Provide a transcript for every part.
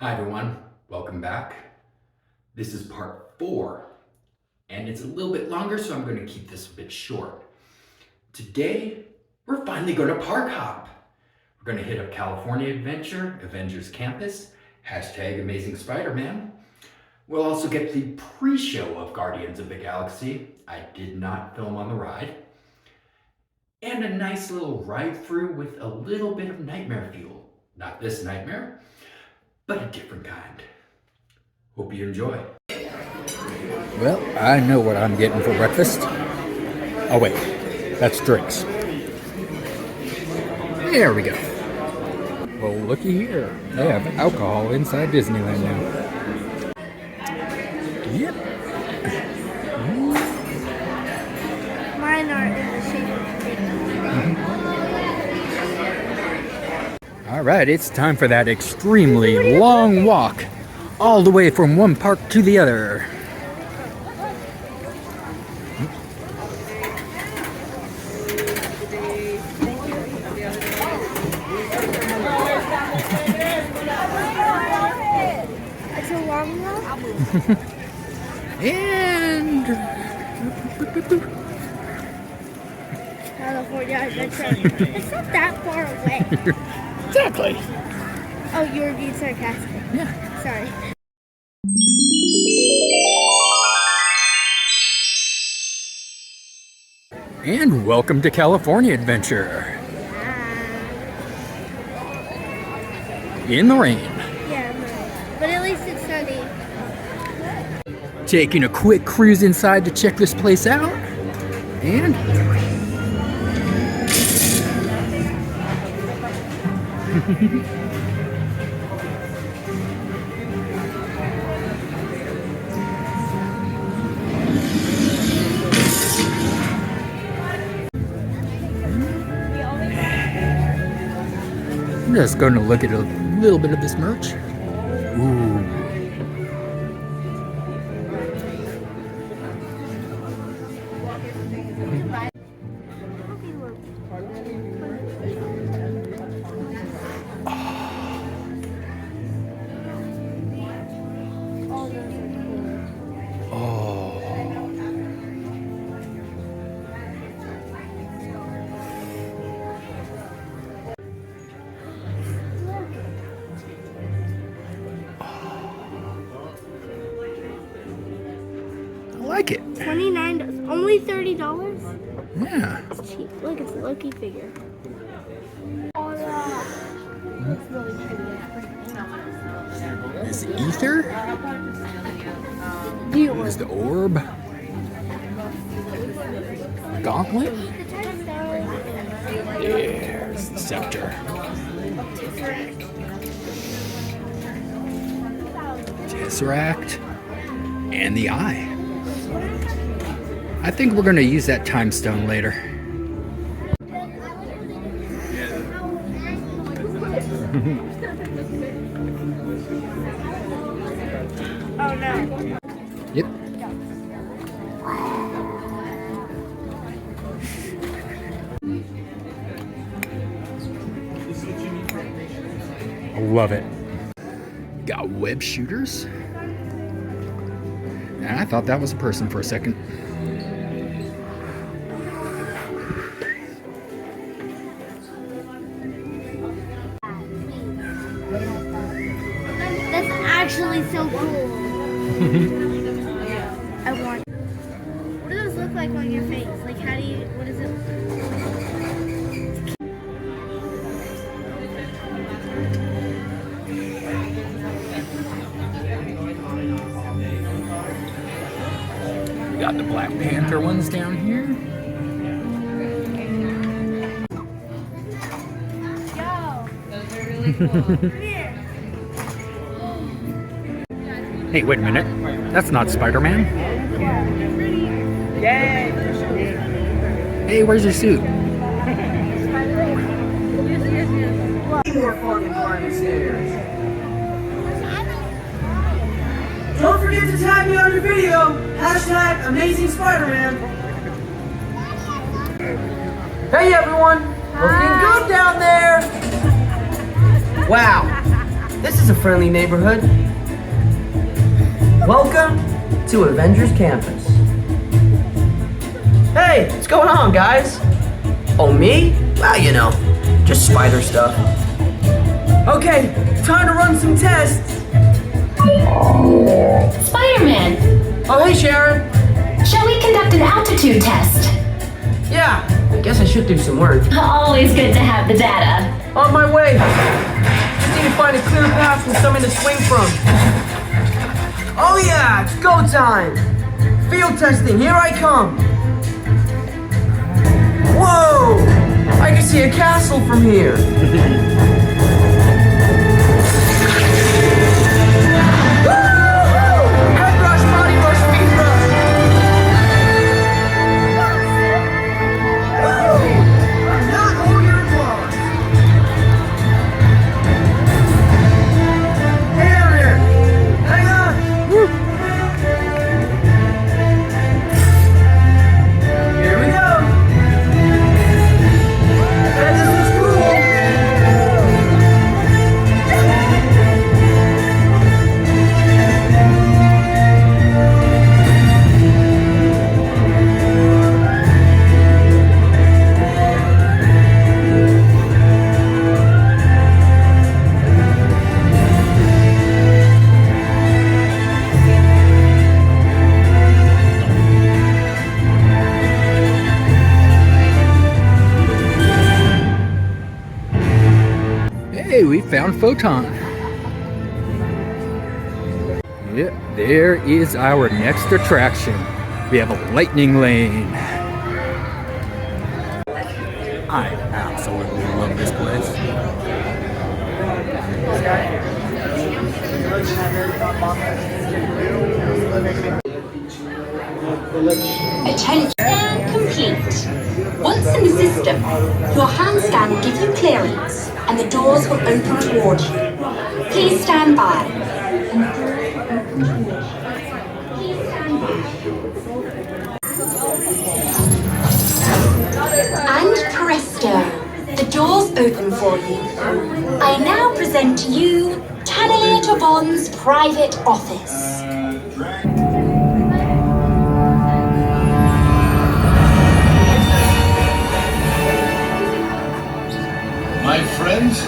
Hi everyone, welcome back. This is part 4, and it's a little bit longer, so I'm going to keep this a bit short. Today, we're finally going to park hop. We're going to hit up California Adventure, Avengers Campus, hashtag Amazing Spider-Man. We'll also get the pre-show of Guardians of the Galaxy. I did not film on the ride. And a nice little ride-through with a little bit of nightmare fuel. Not this nightmare, but a different kind. Hope you enjoy. Well, I know what I'm getting for breakfast. Oh wait, that's drinks. There we go. Well, looky here. They have alcohol inside Disneyland now. Yep. Mine are in the shape of All right, it's time for that extremely long walk all the way from one park to the other. It's a long walk. And California Adventure. It's not that far away. exactly. Oh, you were being sarcastic. Yeah. Sorry. And welcome to California Adventure. In the rain. Yeah, no. But at least it's sunny. Taking a quick cruise inside to check this place out. And I'm just going to look at a little bit of this merch. Ooh. I like it. $29, only $30? Yeah. It's cheap. Look, it's a Loki figure. Oh, yeah. It's really pretty. Is the ether? Is the orb? Gauntlet? There's the scepter. Tesseract. And the eye. I think we're going to use that time stone later. Oh, no. Yep. I love it. Got web shooters. And I thought that was a person for a second. That's actually so cool. I want. What do those look like on your face? Like, how do you? What is it? We got the Black Panther ones down here. Yo. Come here. Hey, wait a minute. That's not Spider-Man. Yay. Hey, where's your suit? Don't forget to tag me on your video. Hashtag Amazing Spider-Man. Hey everyone. Looking good down there. Wow. This is a friendly neighborhood. Welcome to Avengers Campus. Hey, what's going on, guys? Oh, me? Well, you know, just spider stuff. Okay, time to run some tests. Spider-Man, Oh, hey, Sharon. shall we conduct an altitude test? Yeah, I guess I should do some work. Always good to have the data. On my way. Just need to find a clear path for something to swing from. Oh yeah, it's go time. Field testing, here I come. Whoa! I can see a castle from here. Woo-hoo! Head rush, body rush, feet rush. Woo! Not all your applause. Hey, Aaron! Hang on! Here we go! And this is cool! Hey, we found Photon. Yeah, there is our next attraction. We have a lightning lane. I absolutely love this place. Attention and complete. Once in the system, your hand scan will give you clearance and the doors will open toward you. Please stand by. And presto, the doors open for you. I now present to you Tanner Bond's private office. My friends,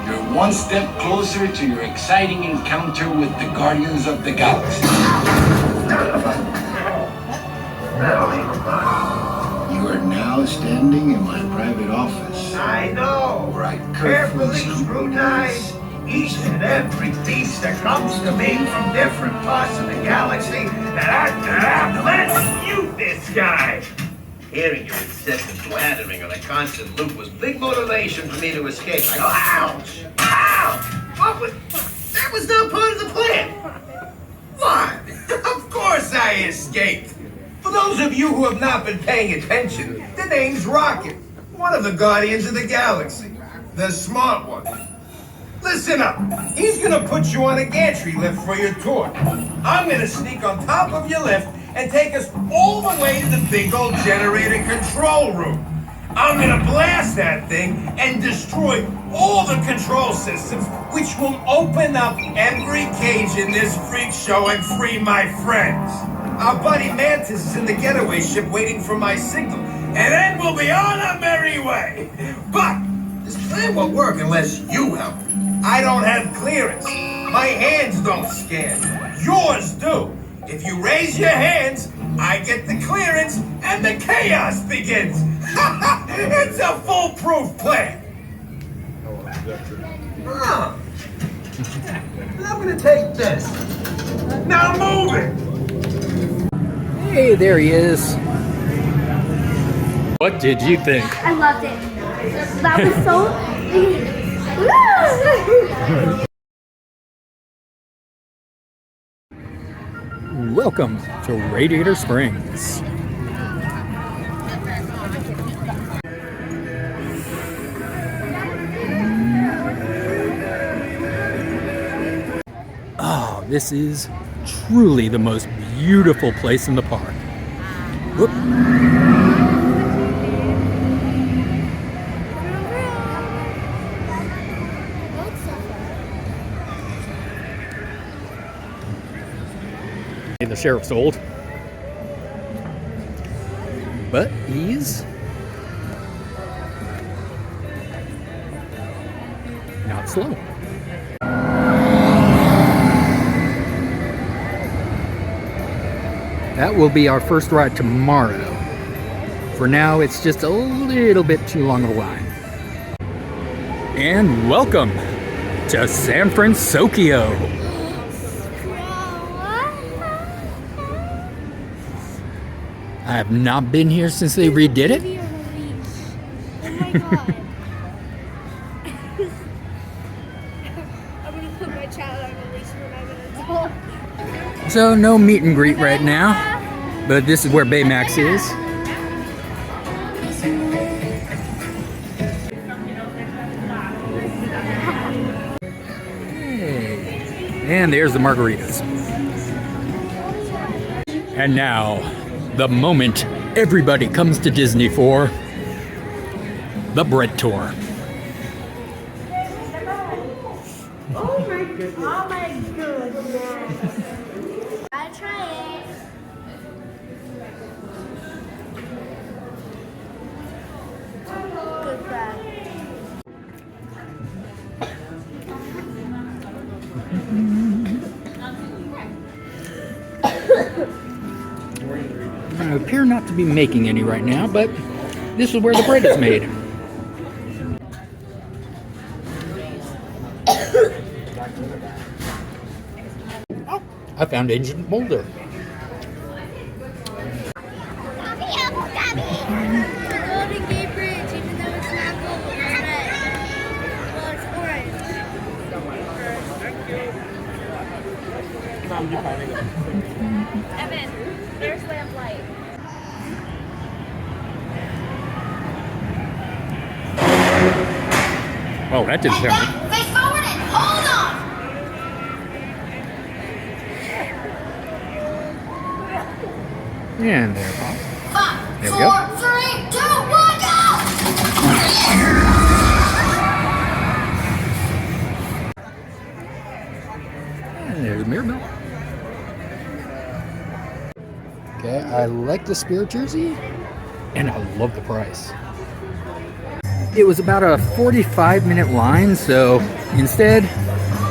you're one step closer to your exciting encounter with the Guardians of the Galaxy. You are now standing in my private office. I know. Where I Carefully carefully scrutinize each and every piece that comes to me from different parts of the galaxy that let's mute this guy. Hearing your incessant blathering on a constant loop was big motivation for me to escape. I go, ouch! Ouch! That was not part of the plan. What? Of course I escaped. For those of you who have not been paying attention, the name's Rocket, one of the Guardians of the Galaxy. The smart one. Listen up. He's gonna put you on a gantry lift for your tour. I'm gonna sneak on top of your lift and take us all the way to the big old generator control room. I'm gonna blast that thing and destroy all the control systems, which will open up every cage in this freak show and free my friends. Our buddy Mantis is in the getaway ship waiting for my signal, and then we'll be on our merry way. But this plan won't work unless you help. I don't have clearance. My hands don't scan. Yours do. If you raise your hands, I get the clearance and the chaos begins. It's a foolproof plan. Huh. I'm gonna take this. Now move it. Hey, there he is. What did you think? I loved it. That was so. Welcome to Radiator Springs. Oh, this is truly the most beautiful place in the park. Whoop. The sheriff's old. But he's not slow. That will be our first ride tomorrow. For now, it's just a little bit too long of a line. And welcome to San Francisco. I have not been here since they redid it. Oh my god. I'm gonna put my child on a leash when I'm an adult. So no meet and greet right now, but this is where Baymax is. Hey. And there's the margaritas. And now, the moment everybody comes to Disney for, the bread tour. Oh my goodness. Oh my goodness. I'll try it. Goodbye. I appear not to be making any right now, but this is where the bread is made. Oh, I found Ancient Boulder. Golden Gate Bridge, even though it's not gold, it's red. Well, it's orange. Evan, there's lamplight. Oh, that didn't sound good. They forwarded! Hold on! And there, Pop. 5, There we 4, go. 3, 2, 1, go! And there's Mirabelle. Okay, I like the Spirit jersey, and I love the price. It was about a 45-minute line, so instead,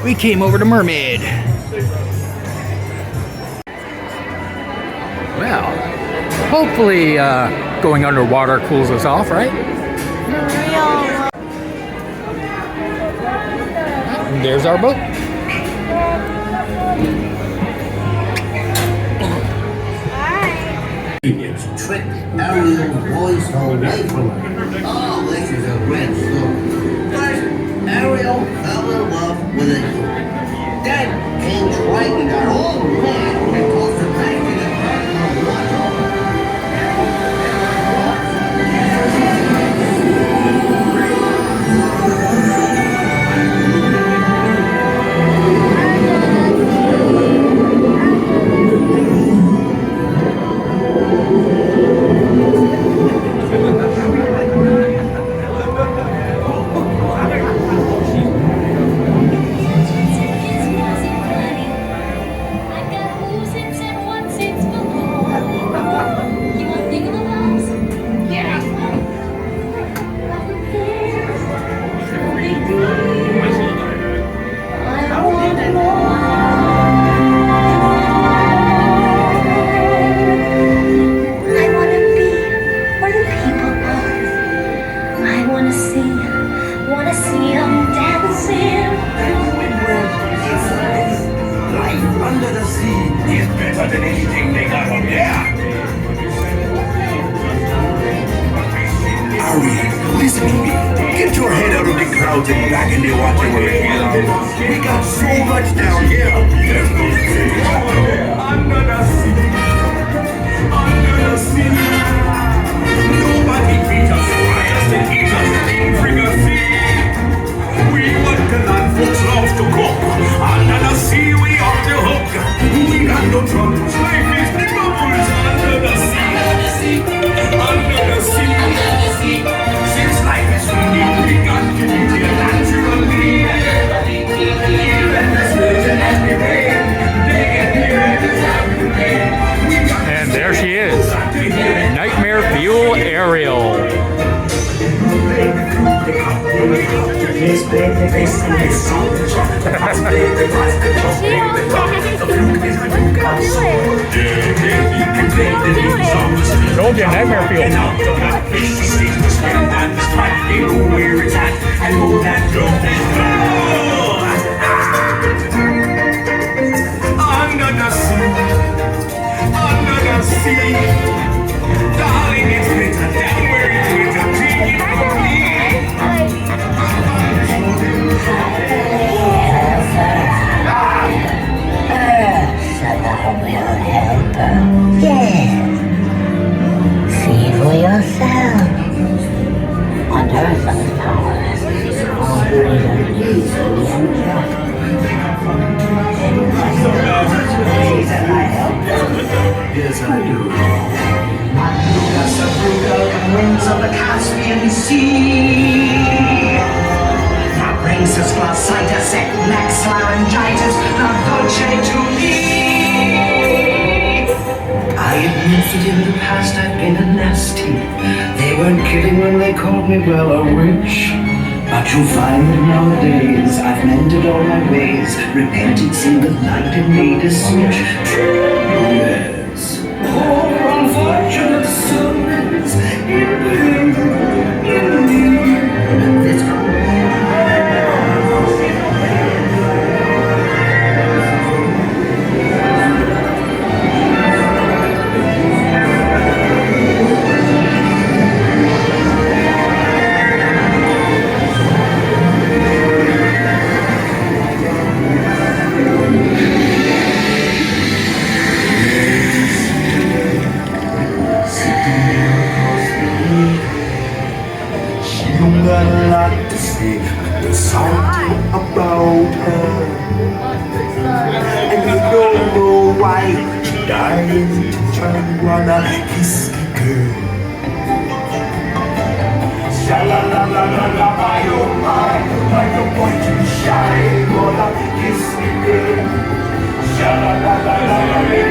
we came over to Mermaid. Well, hopefully going underwater cools us off, right? And there's our boat. It's tricked Ariel's voice away from her. Oh, this is a great story. First, Ariel fell in love with a dude. Then King Triton got all mad and caused her back to the bottom of the water. Better than anything they got up there. Ariel, listen to me. Get your head out of the clouds and back in the water where it belongs. We got so much down here. There's no space. Under the sea. Under the sea. Nobody beat us. Fires and eat us. Bring us sea. We want the land folks love to cook. Under the sea, we off the hook. We got no troubles. Life is the bubbles. Under the sea. Under the sea. Since life is sweet, we got to be here naturally. Even the spiritual has been Told you, nightmare field. Under the sea, darling, it's better down where it's better. Take it from me. See for yourself. On Earth of powers, all freedom easily enjoyed. Yes, I do. That's the brutal winds of the Caspian Sea. That brings us glossitis, next laryngitis, not dolce to me. I admit that in the past I've been a nasty. They weren't kidding when they called me, well, a witch. But you'll find that nowadays I've mended all my ways, repented, seen the light and made a switch. Yes, poor unfortunate souls in pain, in need. This got a lot to say, there's something about her. And you don't know why, she dying to turn wanna kiss the girl. Sha-la-la-la-la-la, my oh my, like a boy too shy, wanna kiss the girl. Sha-la-la-la-la-la,